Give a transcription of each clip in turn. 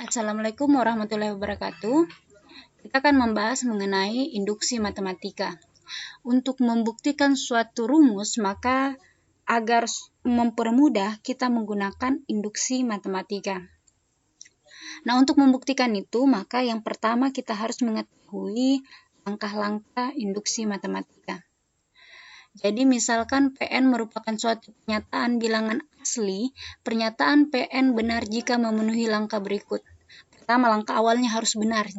Assalamualaikum warahmatullahi wabarakatuh. Kita akan membahas mengenai induksi matematika. Untuk membuktikan suatu rumus, maka agar mempermudah kita menggunakan induksi matematika. Nah, untuk membuktikan itu, maka yang pertama kita harus mengetahui langkah-langkah induksi matematika. Jadi misalkan Pn merupakan suatu pernyataan bilangan asli, pernyataan Pn benar jika memenuhi langkah berikut. Pertama, langkah awalnya harus benar.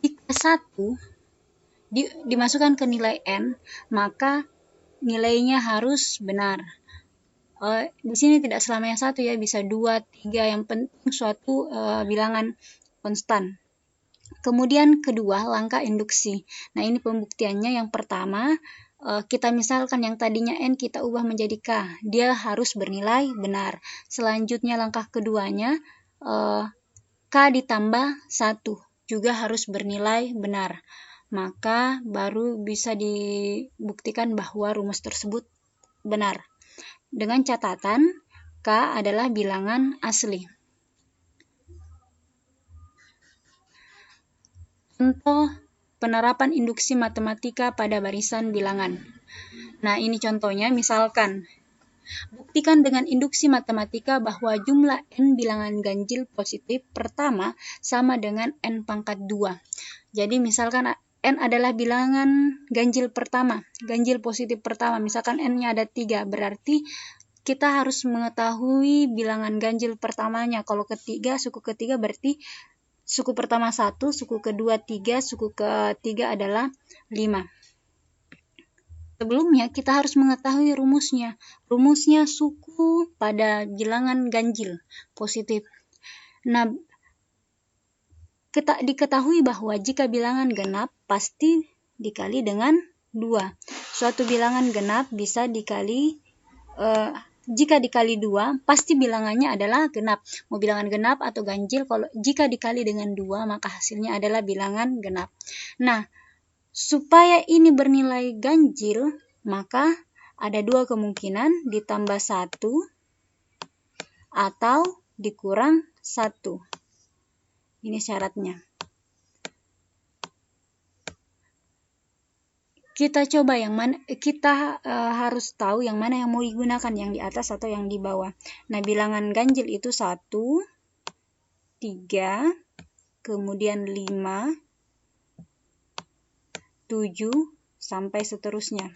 Jika 1 dimasukkan ke nilai n, maka nilainya harus benar. Di sini tidak selamanya 1 ya, bisa 2, 3, yang penting suatu bilangan konstan. Kemudian kedua, langkah induksi. Nah, ini pembuktiannya. Yang pertama, kita misalkan yang tadinya n kita ubah menjadi k, dia harus bernilai benar. Selanjutnya langkah keduanya, k ditambah 1 juga harus bernilai benar. Maka baru bisa dibuktikan bahwa rumus tersebut benar. Dengan catatan k adalah bilangan asli. Contoh penerapan induksi matematika pada barisan bilangan. Nah, ini contohnya, misalkan buktikan dengan induksi matematika bahwa jumlah n bilangan ganjil positif pertama sama dengan n pangkat 2. Jadi misalkan n adalah bilangan ganjil pertama, ganjil positif pertama, misalkan n-nya ada 3, berarti kita harus mengetahui bilangan ganjil pertamanya. Kalau ketiga, suku ketiga berarti suku pertama 1, suku kedua 3, suku ketiga adalah 5. Sebelumnya kita harus mengetahui rumusnya. Rumusnya suku pada bilangan ganjil positif. Nah, diketahui bahwa jika bilangan genap pasti dikali dengan 2. Suatu bilangan genap bisa dikali jika dikali 2, pasti bilangannya adalah genap. Mau bilangan genap atau ganjil, jika dikali dengan 2, maka hasilnya adalah bilangan genap. Nah, supaya ini bernilai ganjil, maka ada 2 kemungkinan, ditambah 1 atau dikurang 1. Ini syaratnya. Kita coba yang mana, kita harus tahu yang mana yang mau digunakan, yang di atas atau yang di bawah. Nah, bilangan ganjil itu 1, 3, kemudian 5, 7, sampai seterusnya.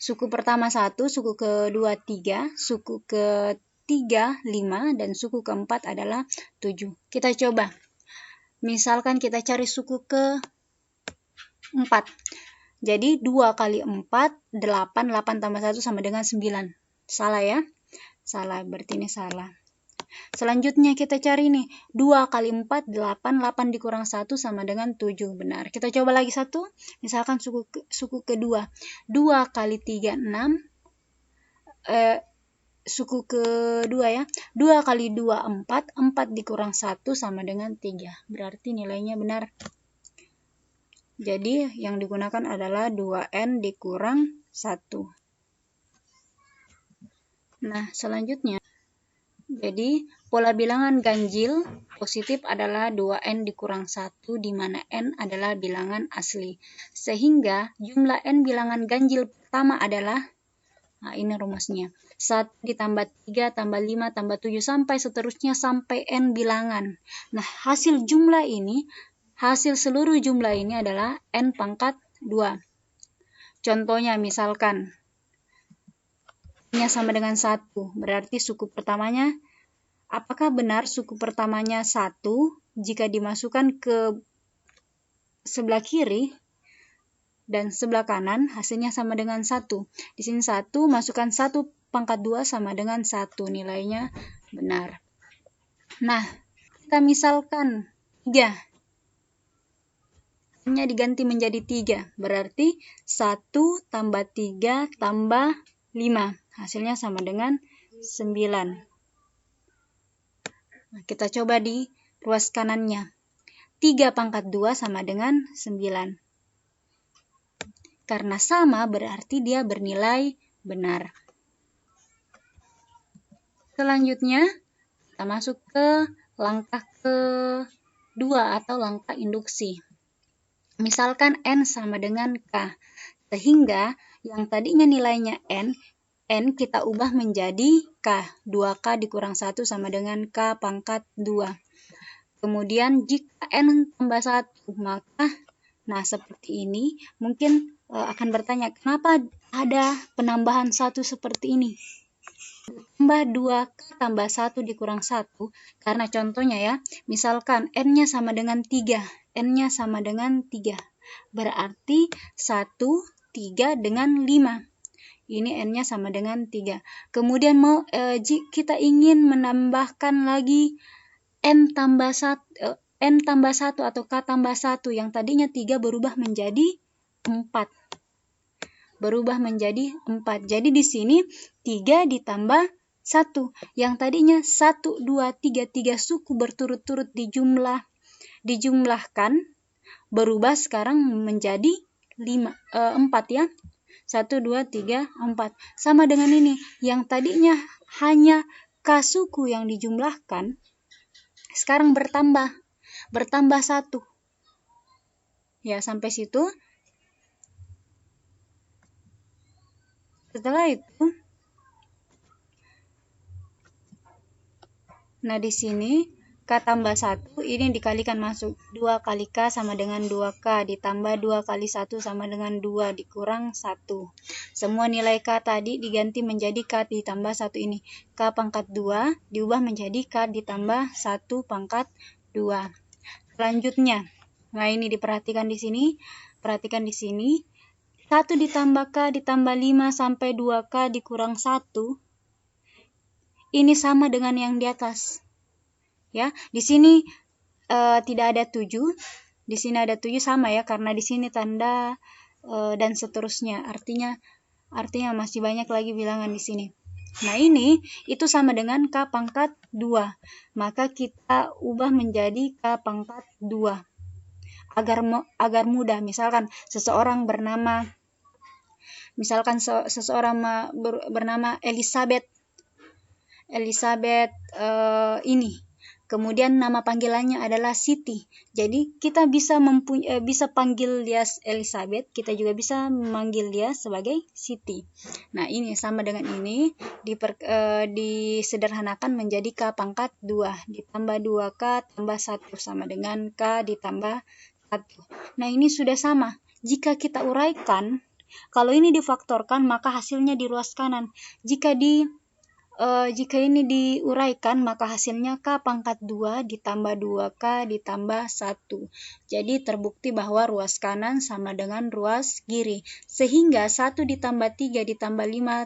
Suku pertama 1, suku kedua 3, suku ketiga 5, dan suku keempat adalah 7. Kita coba. Misalkan kita cari suku ke 4. Jadi 2 kali 4, 8. 8 tambah 1 sama dengan 9. Salah ya? Salah, berarti ini salah. Selanjutnya kita cari nih. 2 kali 4, 8. 8 dikurang 1 sama dengan 7. Benar. Kita coba lagi satu. Misalkan suku kedua. 2 kali 3, 6. Suku kedua ya. 2 kali 2, 4. 4 dikurang 1 sama dengan 3. Berarti nilainya benar. Jadi yang digunakan adalah 2n dikurang 1. Nah, selanjutnya, jadi pola bilangan ganjil positif adalah 2n dikurang 1, di mana n adalah bilangan asli. Sehingga jumlah n bilangan ganjil pertama adalah, nah ini rumusnya, 1 ditambah 3 tambah 5 tambah 7 sampai seterusnya sampai n bilangan. Nah, hasil seluruh jumlah ini adalah n pangkat 2. Contohnya misalkan n-nya sama dengan 1, berarti suku pertamanya, apakah benar suku pertamanya 1 jika dimasukkan ke sebelah kiri dan sebelah kanan hasilnya sama dengan 1. Di sini 1, masukkan 1 pangkat 2 sama dengan 1, nilainya benar. Nah, kita misalkan 3. Nya diganti menjadi 3, berarti 1 tambah 3 tambah 5, hasilnya sama dengan 9. Nah, kita coba di ruas kanannya. 3 pangkat 2 sama dengan 9. Karena sama berarti dia bernilai benar. Selanjutnya, Kita masuk ke langkah kedua atau langkah induksi. Misalkan N sama dengan K, sehingga yang tadinya nilainya N kita ubah menjadi K. 2K dikurang 1 sama dengan K pangkat 2. Kemudian jika N tambah 1, maka seperti ini. Mungkin akan bertanya, kenapa ada penambahan 1 seperti ini? Tambah 2K tambah 1 dikurang 1, karena contohnya ya, misalkan N-nya sama dengan 3, N-nya sama dengan 3, berarti 1, 3 dengan 5. Ini N-nya sama dengan 3. Kemudian kita ingin menambahkan lagi N tambah 1 atau K tambah 1, yang tadinya 3 berubah menjadi 4. Jadi di sini 3 ditambah 1. Yang tadinya 1, 2, 3 suku berturut-turut dijumlahkan, berubah sekarang menjadi 4 ya. 1, 2, 3, 4. Sama dengan ini. Yang tadinya hanya K suku yang dijumlahkan, sekarang bertambah 1. Ya, sampai situ. Setelah itu, di sini K tambah 1 ini dikalikan masuk. 2 kali K sama dengan 2K, ditambah 2 kali 1 sama dengan 2, dikurang 1. Semua nilai K tadi diganti menjadi K ditambah 1 ini. K pangkat 2 diubah menjadi K ditambah 1 pangkat 2. Selanjutnya, ini diperhatikan di sini. Perhatikan di sini. 1 ditambah K ditambah 5 sampai 2K dikurang 1. Ini sama dengan yang di atas. Ya, di sini tidak ada 7. Di sini ada 7 sama ya, karena di sini tanda dan seterusnya. Artinya masih banyak lagi bilangan di sini. Ini itu sama dengan K pangkat 2. Maka kita ubah menjadi K pangkat 2. Agar mudah. Misalkan seseorang bernama Elizabeth ini. Kemudian nama panggilannya adalah Siti. Jadi kita bisa panggil dia Elizabeth, kita juga bisa memanggil dia sebagai Siti. Ini sama dengan ini disederhanakan menjadi K pangkat 2 ditambah 2K tambah 1 sama dengan K ditambah 1. Ini sudah sama. Jika kita uraikan, kalau ini difaktorkan, maka hasilnya di ruas kanan. Jika ini diuraikan, maka hasilnya K pangkat 2 ditambah 2K ditambah 1. Jadi terbukti bahwa ruas kanan sama dengan ruas kiri. Sehingga 1 ditambah 3 ditambah 5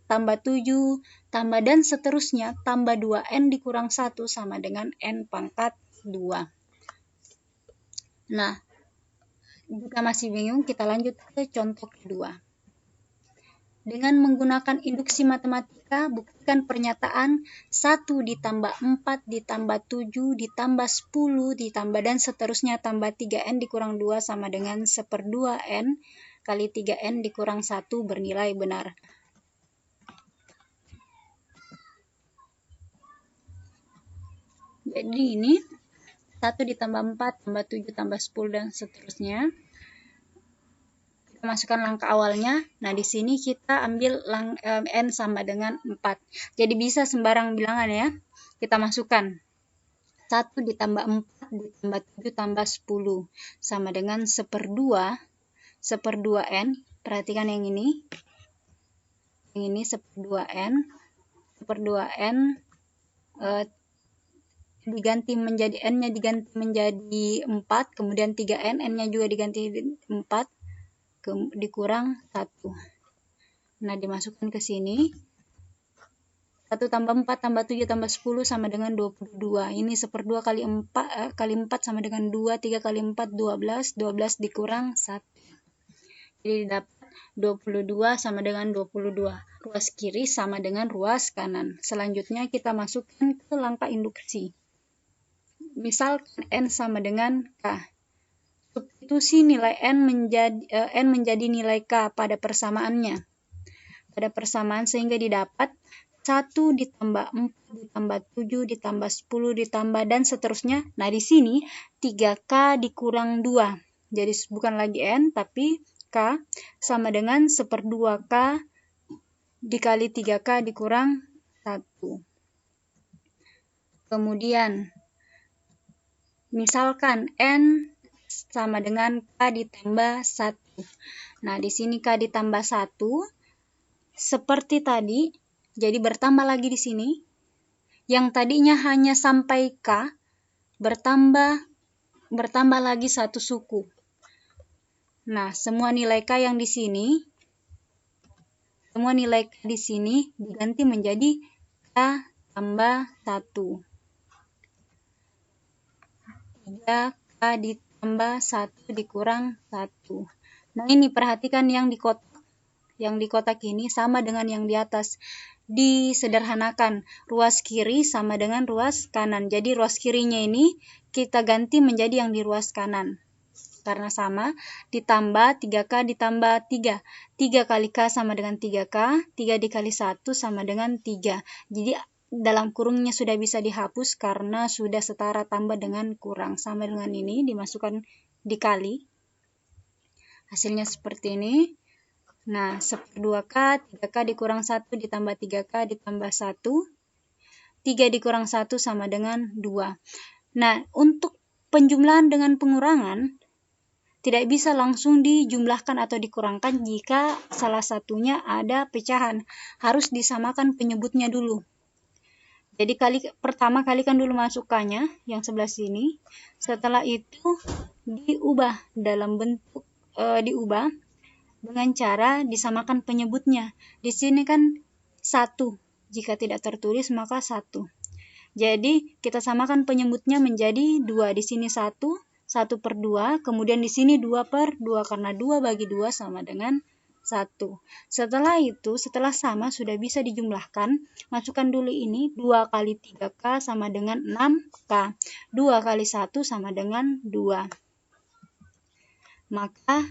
tambah 7 tambah dan seterusnya tambah 2N dikurang 1 sama dengan N pangkat 2. Jika masih bingung, kita lanjut ke contoh kedua. Dengan menggunakan induksi matematika, buktikan pernyataan 1 ditambah 4 ditambah 7 ditambah 10 ditambah dan seterusnya tambah 3N dikurang 2 sama dengan 1/2N kali 3N dikurang 1 bernilai benar. Jadi ini 1 ditambah 4 tambah 7 tambah 10 dan seterusnya. Kita masukkan langkah awalnya. Di sini kita ambil N sama dengan 4. Jadi bisa sembarang bilangan ya. Kita masukkan 1 ditambah 4 ditambah 7 tambah 10 sama dengan 1/2N. Perhatikan yang ini. Yang ini 1/2N. 1/2N diganti menjadi N-nya diganti menjadi 4, kemudian 3N, N-nya juga diganti 4, dikurang 1. Dimasukkan ke sini. 1 tambah 4 tambah 7 tambah 10 sama dengan 22. Ini 1/2 kali 4 sama dengan 2, 3 kali 4 12, 12 dikurang 1. Jadi dapat 22 sama dengan 22. Ruas kiri sama dengan ruas kanan. Selanjutnya kita masukkan ke langkah induksi. Misalkan N sama dengan K. Substitusi nilai N menjadi nilai K pada persamaannya. Pada persamaan sehingga didapat 1 ditambah 4 ditambah 7 ditambah 10 ditambah dan seterusnya. Nah, di sini 3K dikurang 2. Jadi bukan lagi N, tapi K sama dengan 1/2K dikali 3K dikurang 1. Kemudian, misalkan N sama dengan K ditambah 1. Nah, di sini K ditambah 1, seperti tadi, jadi bertambah lagi di sini. Yang tadinya hanya sampai K, bertambah lagi 1 suku. Nah, semua nilai K yang di sini, diganti menjadi K tambah 1. 3K ditambah 1 dikurang 1. Nah, ini perhatikan yang di kotak ini sama dengan yang di atas. Disederhanakan, ruas kiri sama dengan ruas kanan. Jadi ruas kirinya ini kita ganti menjadi yang di ruas kanan. Karena sama, ditambah 3K ditambah 3. 3 kali K sama dengan 3K, 3 dikali 1 sama dengan 3. Jadi dalam kurungnya sudah bisa dihapus karena sudah setara tambah dengan kurang. Sama dengan ini, dimasukkan dikali. Hasilnya seperti ini. Nah, 1/2K, 3K dikurang 1 ditambah 3K ditambah 1. 3 dikurang 1 sama dengan 2. Nah, untuk penjumlahan dengan pengurangan, tidak bisa langsung dijumlahkan atau dikurangkan jika salah satunya ada pecahan. Harus disamakan penyebutnya dulu. Jadi pertama kalikan dulu masukannya yang sebelah sini. Setelah itu diubah dalam bentuk diubah dengan cara disamakan penyebutnya. Di sini kan 1. Jika tidak tertulis maka 1. Jadi kita samakan penyebutnya menjadi 2. Di sini 1, 1/2. Kemudian di sini 2/2 karena 2 bagi 2 sama dengan 1. Setelah itu, setelah sama sudah bisa dijumlahkan. Masukkan dulu ini 2 kali 3K sama dengan 6K. 2 kali 1 sama dengan 2. Maka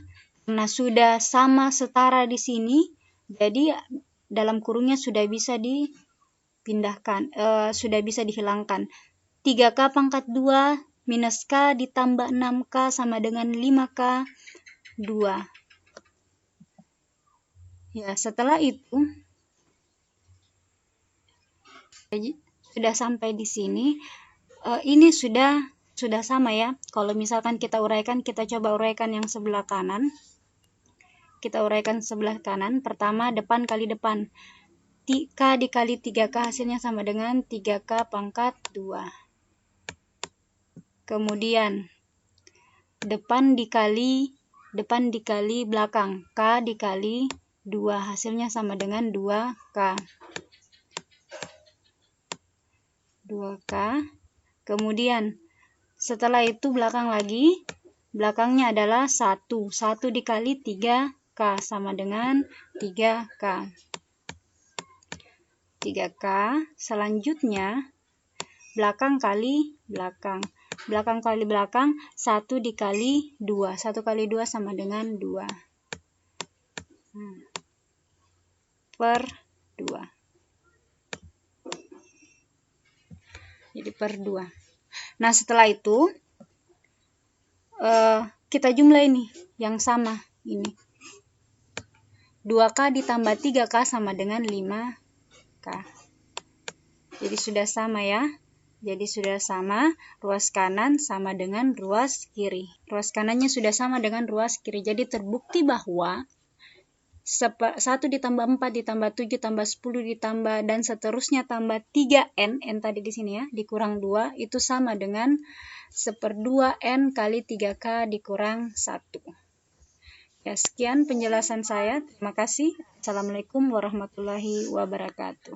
karena sudah sama setara di sini, jadi dalam kurungnya sudah bisa dipindahkan, sudah bisa dihilangkan. 3K pangkat 2 minus K ditambah 6K sama dengan 5K 2. Ya, setelah itu sudah sampai di sini. Ini sudah sama ya. Kalau misalkan kita uraikan, kita coba uraikan yang sebelah kanan. Kita uraikan sebelah kanan. Pertama, depan kali depan. K dikali 3K hasilnya sama dengan 3K pangkat 2. Kemudian, depan dikali belakang. K dikali 2 hasilnya sama dengan 2K. 2K. Kemudian, setelah itu belakang lagi. Belakangnya adalah 1. 1 dikali 3K sama dengan 3K. 3K. Selanjutnya, belakang kali belakang. Belakang kali belakang, 1 dikali 2. 1 kali 2 sama dengan 2. Per 2. Jadi per 2. Nah, setelah itu kita jumlah ini yang sama ini. 2K ditambah 3K sama dengan 5K. Jadi sudah sama ya. Jadi sudah sama, ruas kanan sama dengan ruas kiri. Ruas kanannya sudah sama dengan ruas kiri. Jadi terbukti bahwa 1 ditambah 4 ditambah 7 tambah 10 ditambah dan seterusnya tambah 3N, N tadi di sini ya, dikurang 2, itu sama dengan 1/2N kali 3K dikurang 1. Ya, sekian penjelasan saya. Terima kasih. Assalamualaikum warahmatullahi wabarakatuh.